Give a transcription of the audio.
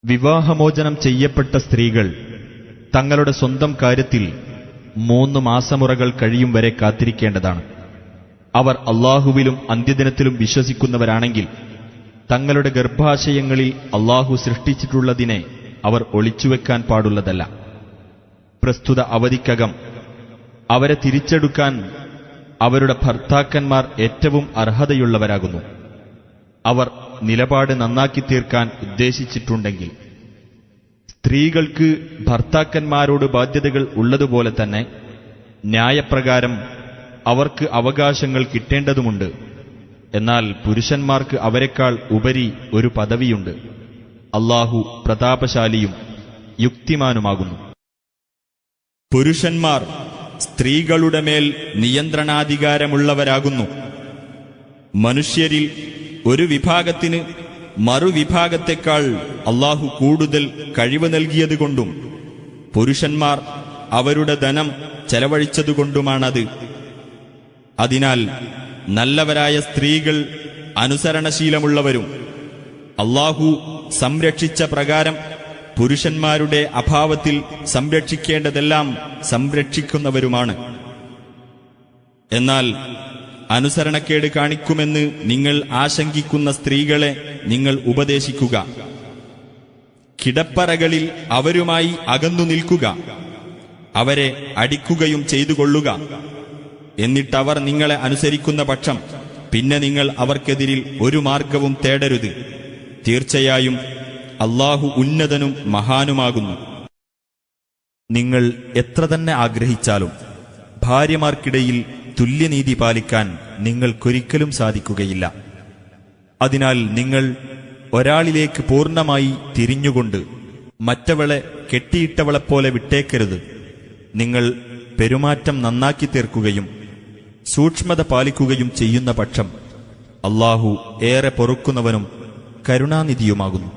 വിവാഹമോചനം ചെയ്യപ്പെട്ട സ്ത്രീകൾ തങ്ങളുടെ സ്വന്തം കാര്യത്തിൽ 3 മാസമുറകൾ കഴിയും വരെ കാത്തിരിക്കേണ്ടതാണ്. അവർ അല്ലാഹുവിലും അന്ത്യദിനത്തിലും വിശ്വസിക്കുന്നവരാണെങ്കിൽ തങ്ങളുടെ ഗർഭാശയങ്ങളിൽ അല്ലാഹു സൃഷ്ടിച്ചിട്ടുള്ളതിനെ അവർ ഒളിച്ചുവെക്കാൻ പാടുള്ളതല്ല. പ്രസ്തുത അവധിക്കകം അവരെ തിരിച്ചെടുക്കാൻ അവരുടെ ഭർത്താക്കന്മാർ ഏറ്റവും അർഹതയുള്ളവരാകുന്നു. അവർ നിലപാട് നന്നാക്കി തീർക്കാൻ ഉദ്ദേശിച്ചിട്ടുണ്ടെങ്കിൽ. സ്ത്രീകൾക്ക് ഭർത്താക്കന്മാരോട് ബാധ്യതകൾ ഉള്ളതുപോലെ തന്നെ ന്യായപ്രകാരം അവർക്ക് അവകാശങ്ങൾ കിട്ടേണ്ടതുമുണ്ട്. എന്നാൽ പുരുഷന്മാർക്ക് അവരെക്കാൾ ഉപരി ഒരു പദവിയുണ്ട്. അല്ലാഹു പ്രതാപശാലിയും യുക്തിമാനുമാകുന്നു. പുരുഷന്മാർ സ്ത്രീകളുടെ മേൽ നിയന്ത്രണാധികാരമുള്ളവരാകുന്നു. മനുഷ്യരിൽ ഒരു വിഭാഗത്തിന് മറുവിഭാഗത്തെക്കാൾ അല്ലാഹു കൂടുതൽ കഴിവ് നൽകിയതുകൊണ്ടും പുരുഷന്മാർ അവരുടെ ധനം ചെലവഴിച്ചതുകൊണ്ടുമാണത്. അതിനാൽ നല്ലവരായ സ്ത്രീകൾ അനുസരണശീലമുള്ളവരും അല്ലാഹു സംരക്ഷിച്ച പ്രകാരം പുരുഷന്മാരുടെ അഭാവത്തിൽ സംരക്ഷിക്കേണ്ടതെല്ലാം സംരക്ഷിക്കുന്നവരുമാണ്. എന്നാൽ അനുസരണക്കേട് കാണിക്കുമെന്ന് നിങ്ങൾ ആശങ്കിക്കുന്ന സ്ത്രീകളെ നിങ്ങൾ ഉപദേശിക്കുക. കിടപ്പറകളിൽ അവരുമായി അകന്നു നിൽക്കുക. അവരെ അടിക്കുകയും ചെയ്തുകൊള്ളുക. എന്നിട്ടവർ നിങ്ങളെ അനുസരിക്കുന്ന പക്ഷം പിന്നെ നിങ്ങൾ അവർക്കെതിരിൽ ഒരു മാർഗവും തേടരുത്. തീർച്ചയായും അല്ലാഹു ഉന്നതനും മഹാനുമാകുന്നു. നിങ്ങൾ എത്ര തന്നെ ആഗ്രഹിച്ചാലും ഭാര്യമാർക്കിടയിൽ തുല്യനീതി പാലിക്കാൻ നിങ്ങൾക്കൊരിക്കലും സാധിക്കുകയില്ല. അതിനാൽ നിങ്ങൾ ഒരാളിലേക്ക് പൂർണ്ണമായി തിരിഞ്ഞുകൊണ്ട് മറ്റവളെ കെട്ടിയിട്ടവളെപ്പോലെ വിട്ടേക്കരുത്. നിങ്ങൾ പെരുമാറ്റം നന്നാക്കി തീർക്കുകയും സൂക്ഷ്മത പാലിക്കുകയും ചെയ്യുന്ന പക്ഷം അല്ലാഹു ഏറെ പൊറുക്കുന്നവനും കരുണാനിധിയുമാകുന്നു.